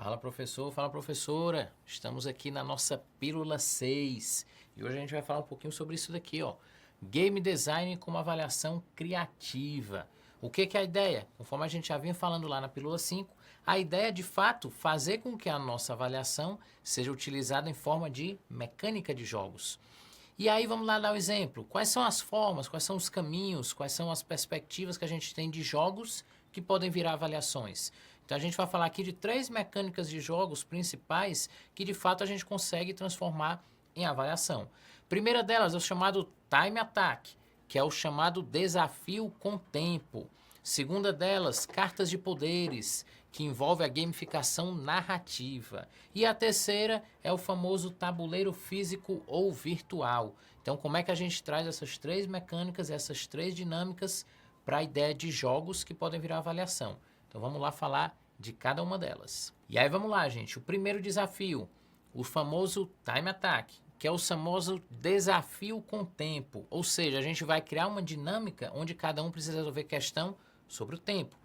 Fala professor, fala professora, estamos aqui na nossa Pílula 6 e hoje a gente vai falar um pouquinho sobre isso daqui, ó. Game Design como avaliação criativa. O que é a ideia? Conforme a gente já vinha falando lá na Pílula 5, a ideia é de fato fazer com que a nossa avaliação seja utilizada em forma de mecânica de jogos. E aí vamos lá dar um exemplo. Quais são as formas, quais são os caminhos, quais são as perspectivas que a gente tem de jogos que podem virar avaliações? Então a gente vai falar aqui de 3 mecânicas de jogos principais que de fato a gente consegue transformar em avaliação. Primeira delas é o chamado Time Attack, que é o chamado desafio com tempo. Segunda delas, cartas de poderes, que envolve a gamificação narrativa. E a terceira é o famoso tabuleiro físico ou virtual. Então, como é que a gente traz essas 3 mecânicas, essas 3 dinâmicas para a ideia de jogos que podem virar avaliação? Então, vamos lá falar de cada uma delas. E aí, vamos lá, gente. O primeiro desafio, o famoso Time Attack, que é o famoso desafio com tempo. Ou seja, a gente vai criar uma dinâmica onde cada um precisa resolver questão sobre o tempo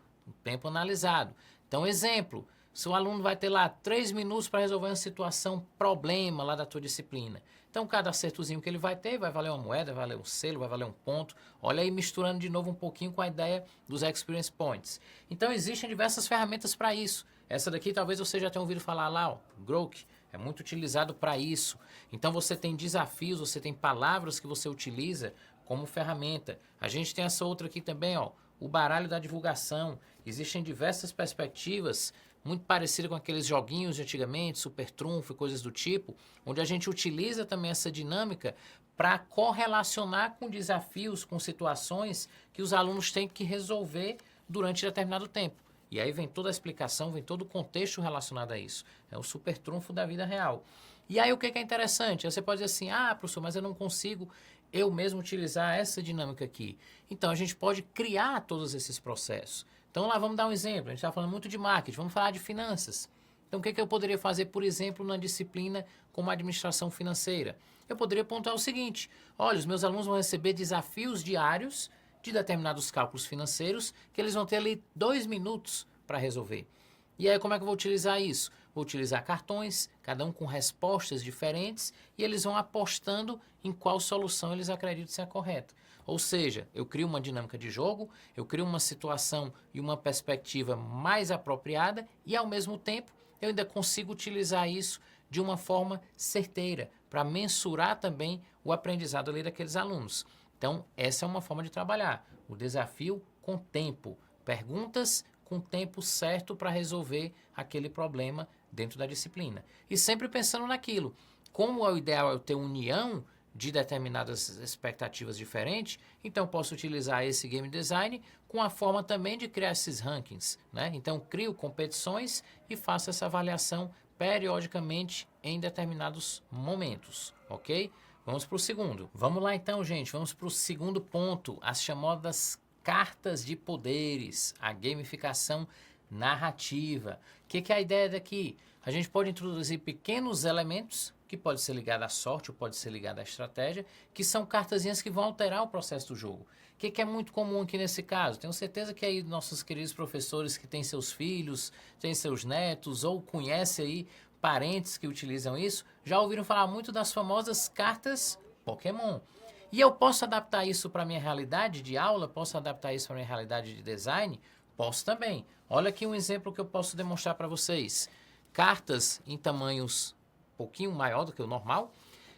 analisado. Então, exemplo, seu aluno vai ter lá 3 minutos para resolver uma situação, problema lá da tua disciplina. Então, cada acertozinho que ele vai ter vai valer uma moeda, vai valer um selo, vai valer um ponto. Olha aí, misturando de novo um pouquinho com a ideia dos Experience Points. Então, existem diversas ferramentas para isso. Essa daqui talvez você já tenha ouvido falar lá, ó, Grok. É muito utilizado para isso. Então, você tem desafios, você tem palavras que você utiliza como ferramenta. A gente tem essa outra aqui também, ó, o baralho da divulgação. Existem diversas perspectivas, muito parecidas com aqueles joguinhos de antigamente, Super Trunfo e coisas do tipo, onde a gente utiliza também essa dinâmica para correlacionar com desafios, com situações que os alunos têm que resolver durante determinado tempo. E aí vem toda a explicação, vem todo o contexto relacionado a isso. É o super trunfo da vida real. E aí o que é interessante? Você pode dizer assim, professor, mas eu não consigo eu mesmo utilizar essa dinâmica aqui. Então a gente pode criar todos esses processos. Então lá vamos dar um exemplo. A gente está falando muito de marketing, vamos falar de finanças. Então o que eu poderia fazer, por exemplo, na disciplina como administração financeira? Eu poderia pontuar o seguinte, olha, os meus alunos vão receber desafios diários de determinados cálculos financeiros que eles vão ter ali 2 minutos para resolver. E aí como é que eu vou utilizar isso? Vou utilizar cartões, cada um com respostas diferentes, e eles vão apostando em qual solução eles acreditam ser a correta. Ou seja, eu crio uma dinâmica de jogo, eu crio uma situação e uma perspectiva mais apropriada e, ao mesmo tempo, eu ainda consigo utilizar isso de uma forma certeira, para mensurar também o aprendizado ali daqueles alunos. Então, essa é uma forma de trabalhar, o desafio com tempo, perguntas com tempo certo para resolver aquele problema dentro da disciplina. E sempre pensando naquilo, como o ideal é eu ter união de determinadas expectativas diferentes, então eu posso utilizar esse game design com a forma também de criar esses rankings, né? Então crio competições e faço essa avaliação periodicamente em determinados momentos, ok? Vamos para o segundo. Vamos lá então, gente, vamos para o segundo ponto, as chamadas cartas de poderes, a gamificação narrativa. O que é a ideia daqui? A gente pode introduzir pequenos elementos, que pode ser ligado à sorte ou pode ser ligado à estratégia, que são cartazinhas que vão alterar o processo do jogo. O que é muito comum aqui nesse caso? Tenho certeza que aí nossos queridos professores que têm seus filhos, têm seus netos ou conhecem aí parentes que utilizam isso, já ouviram falar muito das famosas cartas Pokémon. E eu posso adaptar isso para a minha realidade de aula? Posso adaptar isso para a minha realidade de design? Posso também. Olha aqui um exemplo que eu posso demonstrar para vocês. Cartas em tamanhos um pouquinho maior do que o normal.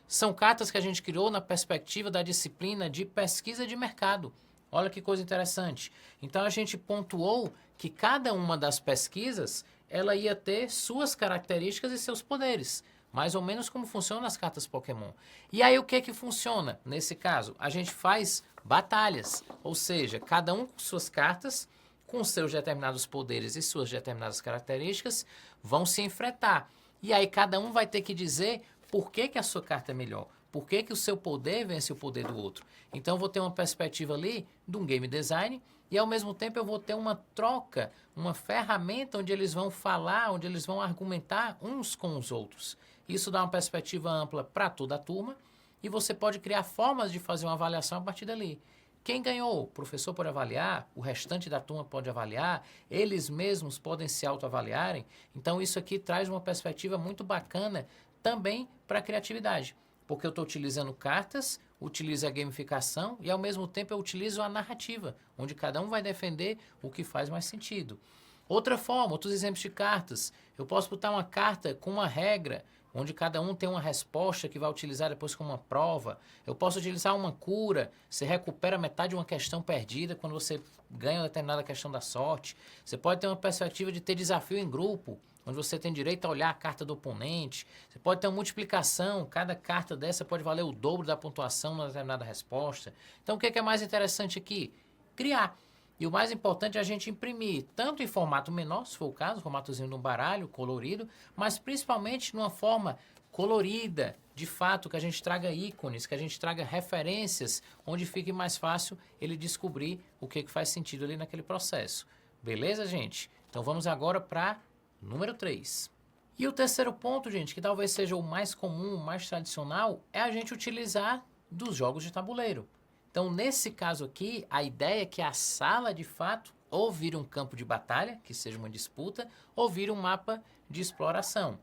São cartas que a gente criou na perspectiva da disciplina de pesquisa de mercado. Olha que coisa interessante. Então a gente pontuou que cada uma das pesquisas ela ia ter suas características e seus poderes. Mais ou menos como funcionam as cartas Pokémon. E aí o que funciona? Nesse caso, a gente faz batalhas. Ou seja, cada um com suas cartas, com seus determinados poderes e suas determinadas características, vão se enfrentar. E aí cada um vai ter que dizer por que a sua carta é melhor. Por que o seu poder vence o poder do outro. Então eu vou ter uma perspectiva ali de um game design e ao mesmo tempo eu vou ter uma troca, uma ferramenta onde eles vão falar, onde eles vão argumentar uns com os outros. Isso dá uma perspectiva ampla para toda a turma e você pode criar formas de fazer uma avaliação a partir dali. Quem ganhou? O professor pode avaliar, o restante da turma pode avaliar, eles mesmos podem se autoavaliarem. Então, isso aqui traz uma perspectiva muito bacana também para a criatividade, porque eu estou utilizando cartas, utilizo a gamificação e, ao mesmo tempo, eu utilizo a narrativa, onde cada um vai defender o que faz mais sentido. Outra forma, outros exemplos de cartas. Eu posso botar uma carta com uma regra, onde cada um tem uma resposta que vai utilizar depois como uma prova. Eu posso utilizar uma cura, você recupera metade de uma questão perdida quando você ganha uma determinada questão da sorte. Você pode ter uma perspectiva de ter desafio em grupo, onde você tem direito a olhar a carta do oponente. Você pode ter uma multiplicação, cada carta dessa pode valer o dobro da pontuação numa determinada resposta. Então, o que é mais interessante aqui? Criar. E o mais importante é a gente imprimir, tanto em formato menor, se for o caso, formatozinho de um baralho colorido, mas principalmente numa forma colorida, de fato, que a gente traga ícones, que a gente traga referências, onde fique mais fácil ele descobrir o que faz sentido ali naquele processo. Beleza, gente? Então vamos agora para número 3. E o terceiro ponto, gente, que talvez seja o mais comum, o mais tradicional, é a gente utilizar dos jogos de tabuleiro. Então, nesse caso aqui, a ideia é que a sala, de fato, ou vire um campo de batalha, que seja uma disputa, ou vire um mapa de exploração.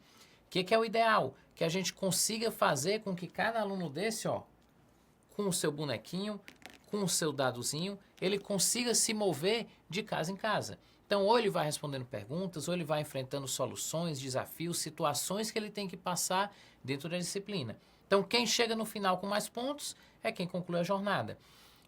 O que é o ideal? Que a gente consiga fazer com que cada aluno desse, ó, com o seu bonequinho, com o seu dadozinho, ele consiga se mover de casa em casa. Então, ou ele vai respondendo perguntas, ou ele vai enfrentando soluções, desafios, situações que ele tem que passar dentro da disciplina. Então, quem chega no final com mais pontos é quem conclui a jornada.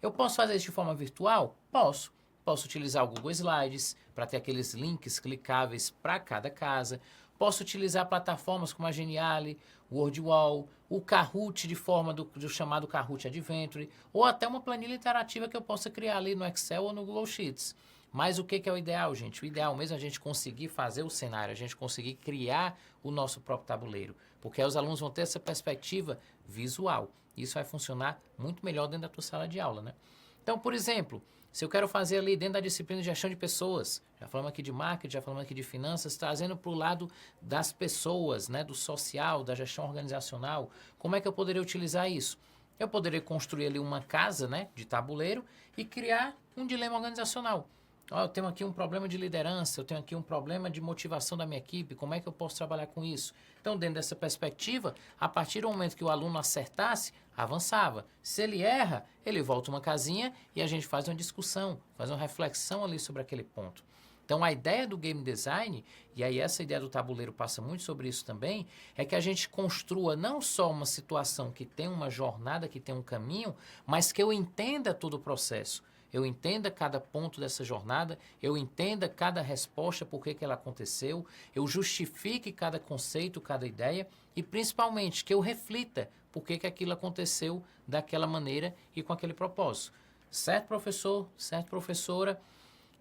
Eu posso fazer isso de forma virtual? Posso. Posso utilizar o Google Slides para ter aqueles links clicáveis para cada casa. Posso utilizar plataformas como a Geniali, o WordWall, o Kahoot de forma do chamado Kahoot Adventure, ou até uma planilha interativa que eu possa criar ali no Excel ou no Google Sheets. Mas o que é o ideal, gente? O ideal mesmo é a gente conseguir fazer o cenário, a gente conseguir criar o nosso próprio tabuleiro, porque aí os alunos vão ter essa perspectiva visual. Isso vai funcionar muito melhor dentro da tua sala de aula, né? Então, por exemplo, se eu quero fazer ali dentro da disciplina de gestão de pessoas, já falamos aqui de marketing, já falamos aqui de finanças, trazendo para o lado das pessoas, né, do social, da gestão organizacional, como é que eu poderia utilizar isso? Eu poderia construir ali uma casa, né, de tabuleiro e criar um dilema organizacional. Eu tenho aqui um problema de liderança, eu tenho aqui um problema de motivação da minha equipe, como é que eu posso trabalhar com isso? Então, dentro dessa perspectiva, a partir do momento que o aluno acertasse, avançava. Se ele erra, ele volta uma casinha e a gente faz uma discussão, faz uma reflexão ali sobre aquele ponto. Então, a ideia do game design, e aí essa ideia do tabuleiro passa muito sobre isso também, é que a gente construa não só uma situação que tem uma jornada, que tem um caminho, mas que eu entenda todo o processo. Eu entenda cada ponto dessa jornada, eu entenda cada resposta, por que ela aconteceu, eu justifique cada conceito, cada ideia e, principalmente, que eu reflita por que aquilo aconteceu daquela maneira e com aquele propósito. Certo, professor? Certo, professora?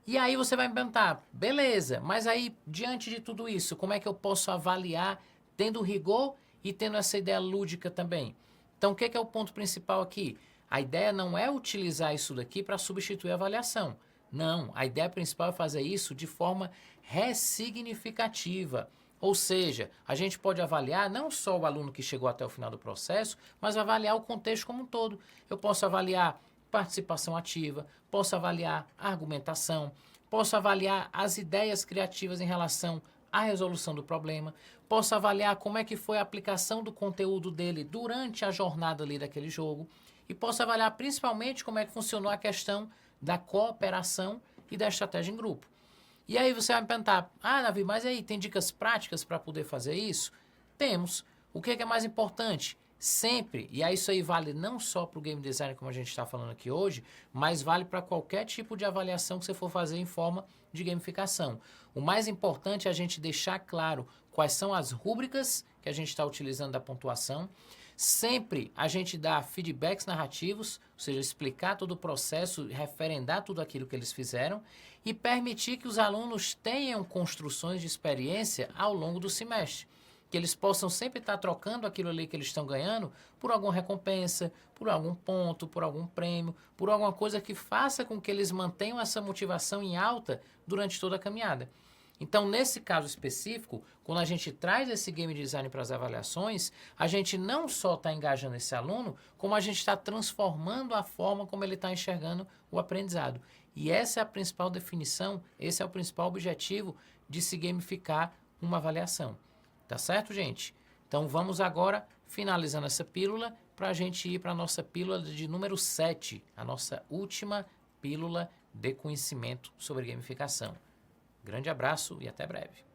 E aí você vai me perguntar, beleza, mas aí, diante de tudo isso, como é que eu posso avaliar tendo rigor e tendo essa ideia lúdica também? Então, o que é o ponto principal aqui? A ideia não é utilizar isso daqui para substituir a avaliação. Não, a ideia principal é fazer isso de forma ressignificativa. Ou seja, a gente pode avaliar não só o aluno que chegou até o final do processo, mas avaliar o contexto como um todo. Eu posso avaliar participação ativa, posso avaliar argumentação, posso avaliar as ideias criativas em relação à resolução do problema, posso avaliar como é que foi a aplicação do conteúdo dele durante a jornada ali daquele jogo. E posso avaliar principalmente como é que funcionou a questão da cooperação e da estratégia em grupo. E aí você vai me perguntar, Davi, mas aí tem dicas práticas para poder fazer isso? Temos. O que é mais importante? Sempre, e aí isso aí vale não só para o game design como a gente está falando aqui hoje, mas vale para qualquer tipo de avaliação que você for fazer em forma de gamificação. O mais importante é a gente deixar claro quais são as rúbricas que a gente está utilizando da pontuação. Sempre a gente dá feedbacks narrativos, ou seja, explicar todo o processo, referendar tudo aquilo que eles fizeram e permitir que os alunos tenham construções de experiência ao longo do semestre. Que eles possam sempre estar trocando aquilo ali que eles estão ganhando por alguma recompensa, por algum ponto, por algum prêmio, por alguma coisa que faça com que eles mantenham essa motivação em alta durante toda a caminhada. Então, nesse caso específico, quando a gente traz esse game design para as avaliações, a gente não só está engajando esse aluno, como a gente está transformando a forma como ele está enxergando o aprendizado. E essa é a principal definição, esse é o principal objetivo de se gamificar uma avaliação. Tá certo, gente? Então, vamos agora, finalizando essa pílula, para a gente ir para a nossa pílula de número 7, a nossa última pílula de conhecimento sobre gamificação. Grande abraço e até breve.